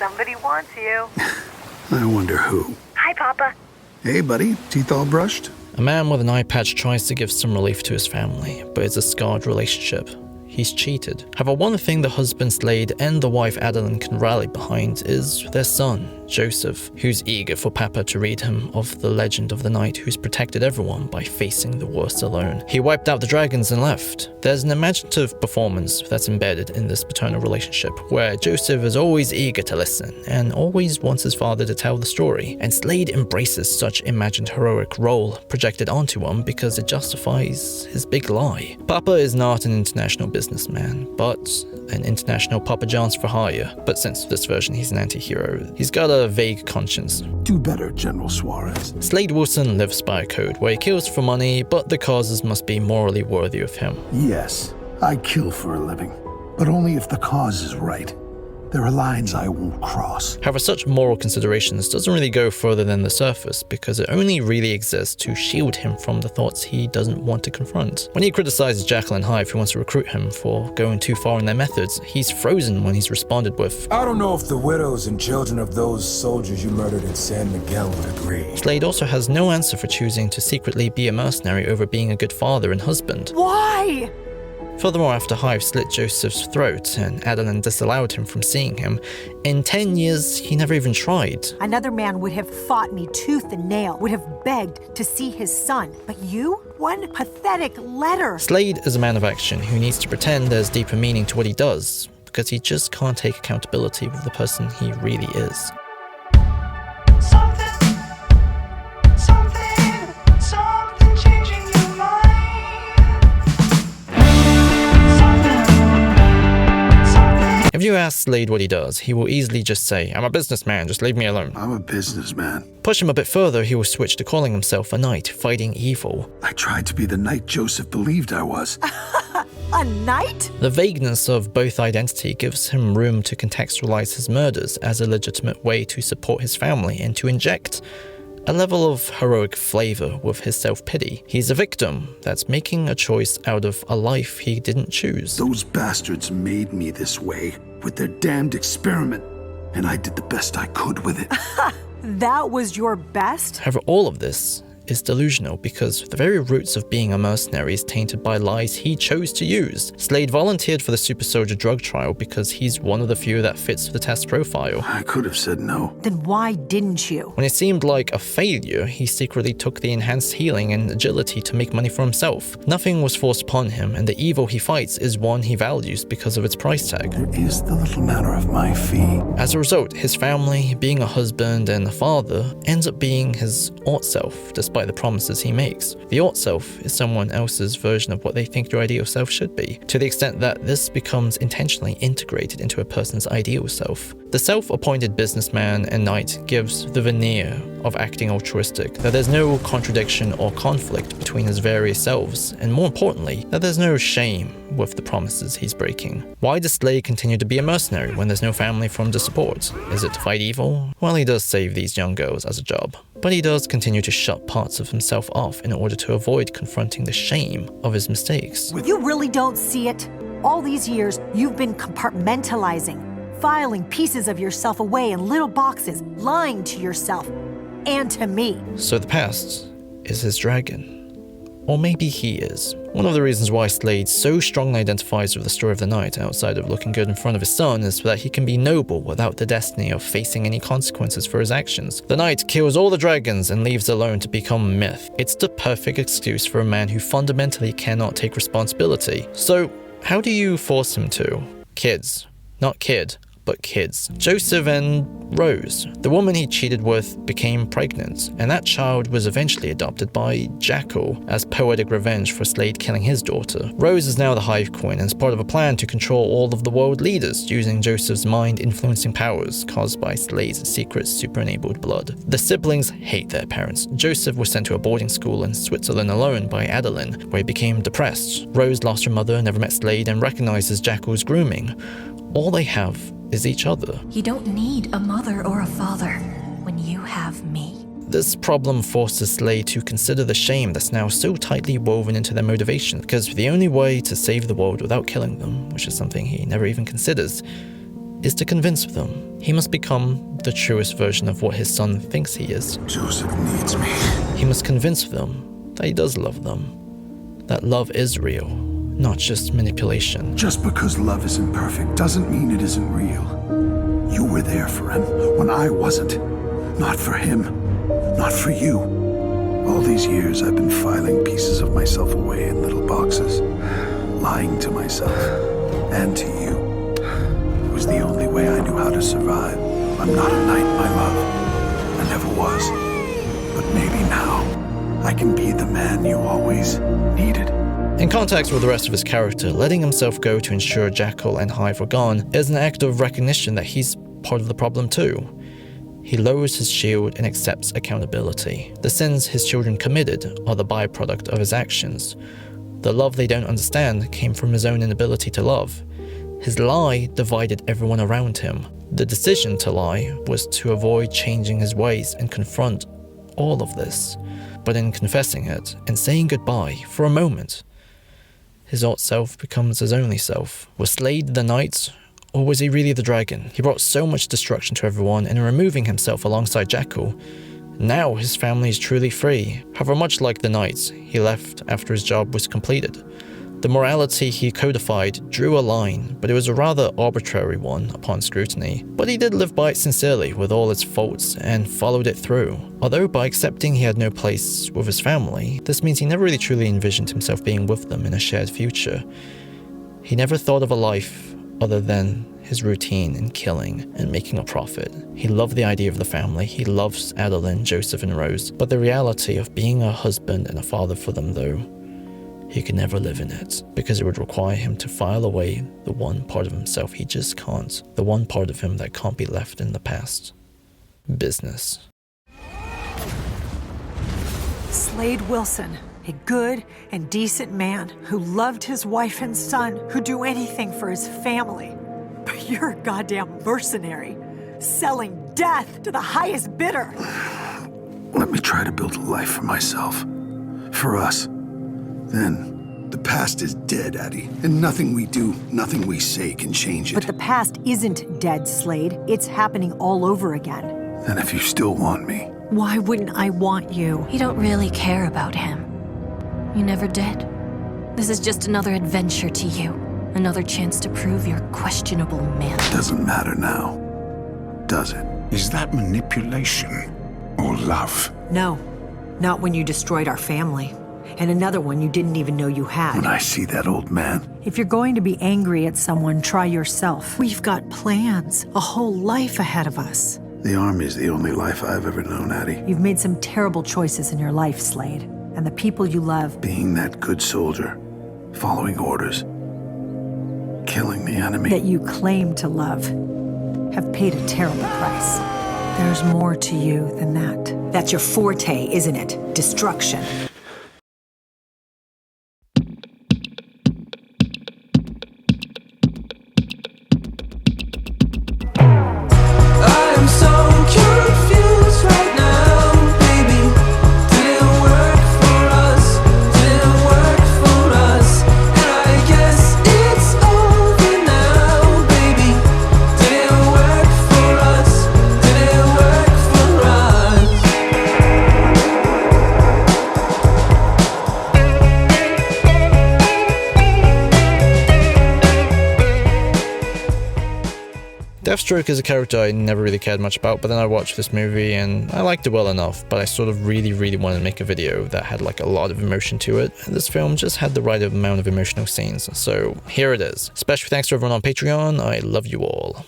Somebody wants you. I wonder who. Hi, Papa. Hey, buddy. Teeth all brushed? A man with an eye patch tries to give some relief to his family, but it's a scarred relationship. He's cheated. However, one thing the husband Slade and the wife Adeline can rally behind is their son, Joseph, who's eager for Papa to read him of the legend of the knight who's protected everyone by facing the worst alone. He wiped out the dragons and left. There's an imaginative performance that's embedded in this paternal relationship, where Joseph is always eager to listen and always wants his father to tell the story, and Slade embraces such imagined heroic role projected onto him because it justifies his big lie. Papa is not an international businessman, but an international Papa John's for hire. But since this version he's an anti-hero, he's got a vague conscience. Do better, General Suarez. Slade Wilson lives by a code where he kills for money, but the causes must be morally worthy of him. Yes, I kill for a living, but only if the cause is right. There are lines I won't cross. However, such moral considerations doesn't really go further than the surface, because it only really exists to shield him from the thoughts he doesn't want to confront. When he criticizes Jekyll and Hyde who wants to recruit him for going too far in their methods, he's frozen when he's responded with, I don't know if the widows and children of those soldiers you murdered in San Miguel would agree. Slade also has no answer for choosing to secretly be a mercenary over being a good father and husband. Why? Furthermore, after Hive slit Joseph's throat and Adeline disallowed him from seeing him, in 10 years he never even tried. Another man would have fought me tooth and nail, would have begged to see his son. But you? One pathetic letter. Slade is a man of action who needs to pretend there's deeper meaning to what he does, because he just can't take accountability with the person he really is. Something changing your mind. If you ask Slade what he does, he will easily just say, I'm a businessman, just leave me alone. I'm a businessman. Push him a bit further, he will switch to calling himself a knight fighting evil. I tried to be the knight Joseph believed I was. A knight? The vagueness of both identity gives him room to contextualize his murders as a legitimate way to support his family and to inject a level of heroic flavor with his self-pity. He's a victim that's making a choice out of a life he didn't choose. Those bastards made me this way with their damned experiment, and I did the best I could with it. That was your best? However, all of this is delusional because the very roots of being a mercenary is tainted by lies he chose to use. Slade volunteered for the super soldier drug trial because he's one of the few that fits the test profile. I could have said no. Then why didn't you? When it seemed like a failure, he secretly took the enhanced healing and agility to make money for himself. Nothing was forced upon him, and the evil he fights is one he values because of its price tag. There is the little matter of my fee. As a result, his family, being a husband and a father, ends up being his ought self, despite the promises he makes. The ought self is someone else's version of what they think your ideal self should be, to the extent that this becomes intentionally integrated into a person's ideal self. The self-appointed businessman and knight gives the veneer of acting altruistic, that there's no contradiction or conflict between his various selves, and more importantly, that there's no shame with the promises he's breaking. Why does Slade continue to be a mercenary when there's no family for him to support? Is it to fight evil? Well, he does save these young girls as a job, but he does continue to shut parts of himself off in order to avoid confronting the shame of his mistakes. You really don't see it? All these years, you've been compartmentalizing, filing pieces of yourself away in little boxes, lying to yourself and to me. So the past is his dragon. Or maybe he is. One of the reasons why Slade so strongly identifies with the story of the knight, outside of looking good in front of his son, is that he can be noble without the destiny of facing any consequences for his actions. The knight kills all the dragons and leaves alone to become myth. It's the perfect excuse for a man who fundamentally cannot take responsibility. So, how do you force him to? Kids. Not kid, but kids. Joseph and Rose, the woman he cheated with, became pregnant, and that child was eventually adopted by Jackal as poetic revenge for Slade killing his daughter. Rose is now the Hive Queen and is part of a plan to control all of the world leaders using Joseph's mind-influencing powers caused by Slade's secret super-enabled blood. The siblings hate their parents. Joseph was sent to a boarding school in Switzerland alone by Adeline, where he became depressed. Rose lost her mother, never met Slade, and recognizes Jackal's grooming. All they have is each other. You don't need a mother or a father when you have me. This problem forces Slade to consider the shame that's now so tightly woven into their motivation, because the only way to save the world without killing them, which is something he never even considers, is to convince them He must become the truest version of what his son thinks he is. Joseph needs me. He must convince them that he does love them, that love is real, not just manipulation. Just because love isn't perfect doesn't mean it isn't real. You were there for him when I wasn't. Not for him. Not for you. All these years I've been filing pieces of myself away in little boxes, lying to myself and to you. It was the only way I knew how to survive. I'm not a knight, my love. I never was. But maybe now I can be the man you always needed. In context with the rest of his character, letting himself go to ensure Jackal and Hive are gone is an act of recognition that he's part of the problem too. He lowers his shield and accepts accountability. The sins his children committed are the byproduct of his actions. The love they don't understand came from his own inability to love. His lie divided everyone around him. The decision to lie was to avoid changing his ways and confront all of this. But in confessing it and saying goodbye for a moment, his old self becomes his only self. Was Slade the knight, or was he really the dragon? He brought so much destruction to everyone, and in removing himself alongside Jackal, now his family is truly free. However, much like the knights, he left after his job was completed. The morality he codified drew a line, but it was a rather arbitrary one upon scrutiny. But he did live by it sincerely, with all its faults, and followed it through. Although by accepting he had no place with his family, this means he never really truly envisioned himself being with them in a shared future. He never thought of a life other than his routine in killing and making a profit. He loved the idea of the family. He loves Adeline, Joseph, and Rose. But the reality of being a husband and a father for them, though, he could never live in it, because it would require him to file away the one part of himself he just can't, the one part of him that can't be left in the past. Business. Slade Wilson, a good and decent man who loved his wife and son, who'd do anything for his family. But you're a goddamn mercenary, selling death to the highest bidder. Let me try to build a life for myself. For us. Then, the past is dead, Addie. And nothing we do, nothing we say can change it. But the past isn't dead, Slade. It's happening all over again. And if you still want me... Why wouldn't I want you? You don't really care about him. You never did. This is just another adventure to you. Another chance to prove your questionable man. Doesn't matter now, does it? Is that manipulation or love? No, not when you destroyed our family. And another one you didn't even know you had. When I see that old man... If you're going to be angry at someone, try yourself. We've got plans, a whole life ahead of us. The Army's the only life I've ever known, Addie. You've made some terrible choices in your life, Slade. And the people you love... Being that good soldier, following orders, killing the enemy... that you claim to love, have paid a terrible price. There's more to you than that. That's your forte, isn't it? Destruction. Deathstroke is a character I never really cared much about, but then I watched this movie and I liked it well enough, but I sort of really wanted to make a video that had like a lot of emotion to it, and this film just had the right amount of emotional scenes, so here it is. Special thanks to everyone on Patreon, I love you all.